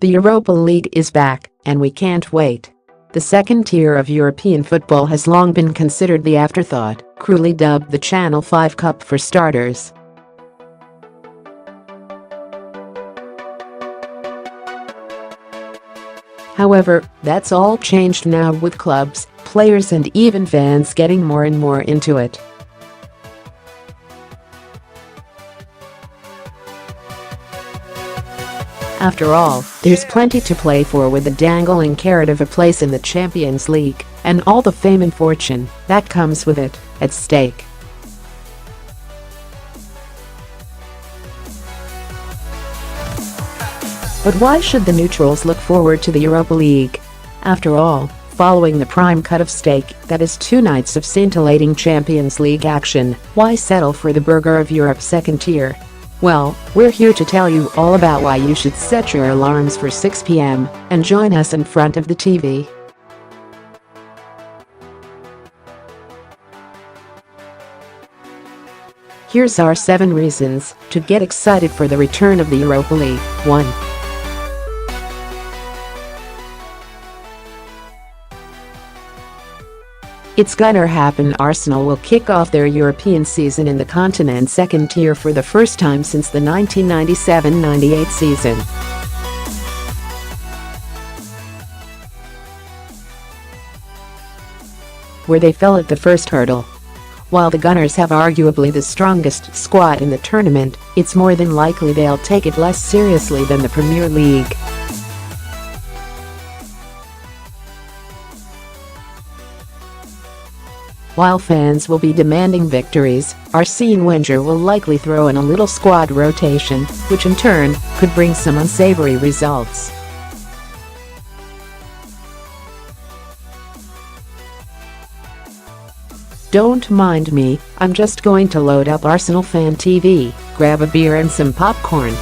The Europa League is back, and we can't wait. The second tier of European football has long been considered the afterthought, cruelly dubbed the Channel 5 Cup for starters. However, that's all changed now with clubs, players and even fans getting more and more into it. After all, there's plenty to play for with the dangling carrot of a place in the Champions League, and all the fame and fortune that comes with it, at stake. But why should the neutrals look forward to the Europa League? After all, following the prime cut of steak that is 2 nights of scintillating Champions League action, why settle for the burger of Europe's second tier? Well, we're here to tell you all about why you should set your alarms for 6 p.m. and join us in front of the TV. Here's our 7 reasons to get excited for the return of the Europa League. 1. It's gonna happen. Arsenal will kick off their European season in the continent's second tier for the first time since the 1997-98 season. Where they fell at the first hurdle. While the Gunners have arguably the strongest squad in the tournament, it's more than likely they'll take it less seriously than the Premier League. While fans will be demanding victories, Arsene Wenger will likely throw in a little squad rotation, which in turn could bring some unsavory results. Don't mind me, I'm just going to load up Arsenal Fan TV, grab a beer and some popcorn.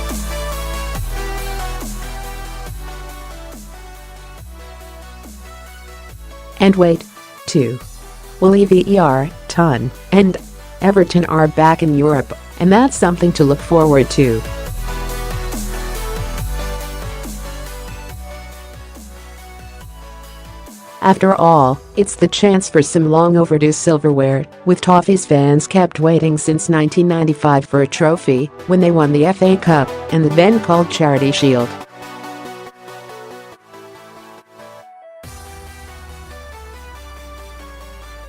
And wait. 2. Well, Everton and Everton are back in Europe, and that's something to look forward to. After all, it's the chance for some long overdue silverware, with Toffees fans kept waiting since 1995 for a trophy when they won the FA Cup and the then called Charity Shield.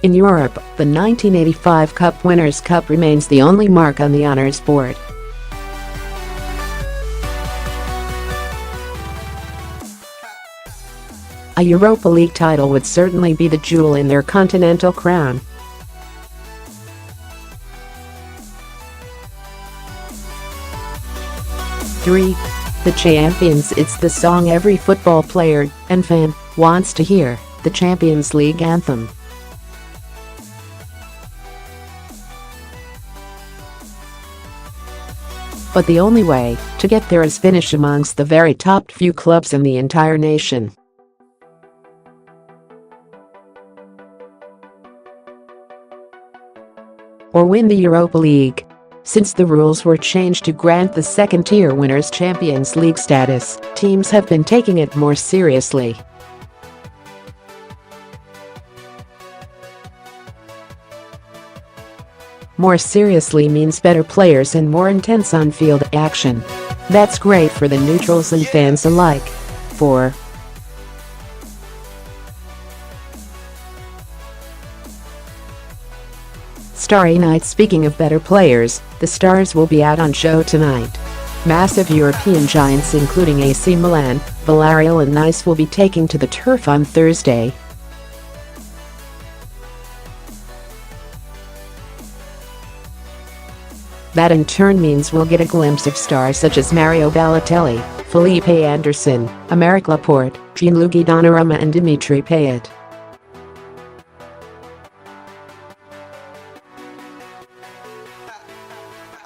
In Europe, the 1985 Cup Winners' Cup remains the only mark on the honours board. A Europa League title would certainly be the jewel in their continental crown. Three. The Champions. It's the song every football player and fan wants to hear, the Champions League anthem. But the only way to get there is finish amongst the very top few clubs in the entire nation. Or win the Europa League. Since the rules were changed to grant the second-tier winners Champions League status, teams have been taking it more seriously. More seriously means better players and more intense on-field action. That's great for the neutrals and fans alike. 4. Starry night. Speaking of better players, the stars will be out on show tonight. Massive European giants including AC Milan, Villarreal and Nice will be taking to the turf on Thursday. That in turn means we'll get a glimpse of stars such as Mario Balotelli, Felipe Anderson, Aymeric Laporte, Gianluigi Donnarumma and Dimitri Payet.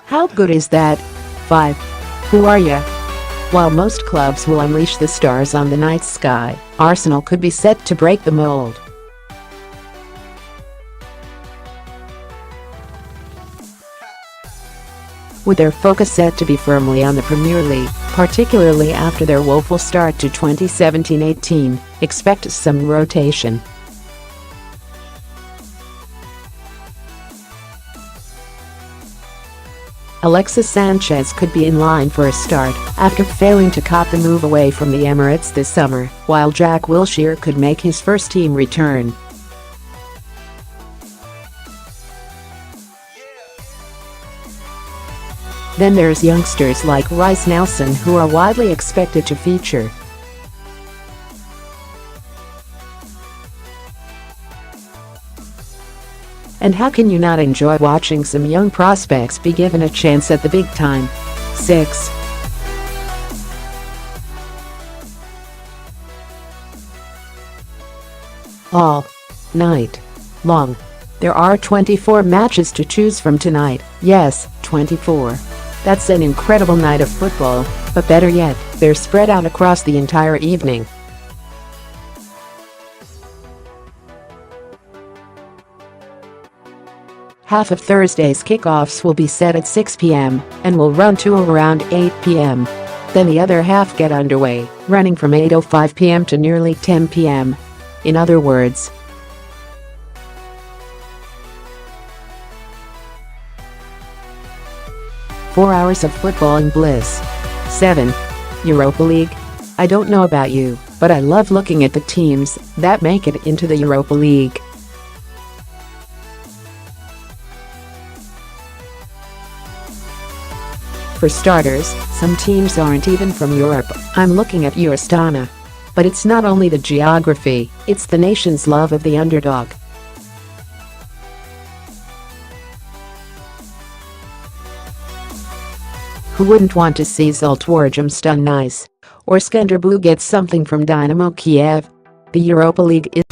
How good is that? 5. Who are ya? While most clubs will unleash the stars on the night sky, Arsenal could be set to break the mold. With their focus set to be firmly on the Premier League, particularly after their woeful start to 2017-18, expect some rotation. Alexis Sanchez could be in line for a start after failing to cop the move away from the Emirates this summer, while Jack Wilshere could make his first-team return. Then there's youngsters like Reiss Nelson who are widely expected to feature. And how can you not enjoy watching some young prospects be given a chance at the big time? 6. All night long. There are 24 matches to choose from tonight. Yes, 24. That's an incredible night of football, but better yet, they're spread out across the entire evening. Half of Thursday's kickoffs will be set at 6 p.m. and will run to around 8 p.m. Then the other half get underway, running from 8:05 p.m. to nearly 10 p.m. In other words, "4 hours of football in bliss." 7. Europa League. I don't know about you, but I love looking at the teams that make it into the Europa League. For starters, some teams aren't even from Europe. I'm looking at your Astana. But it's not only the geography, it's the nation's love of the underdog. Who wouldn't want to see Zaltwargam stun Nice? Or Skanderbu get something from Dynamo Kiev? The Europa League is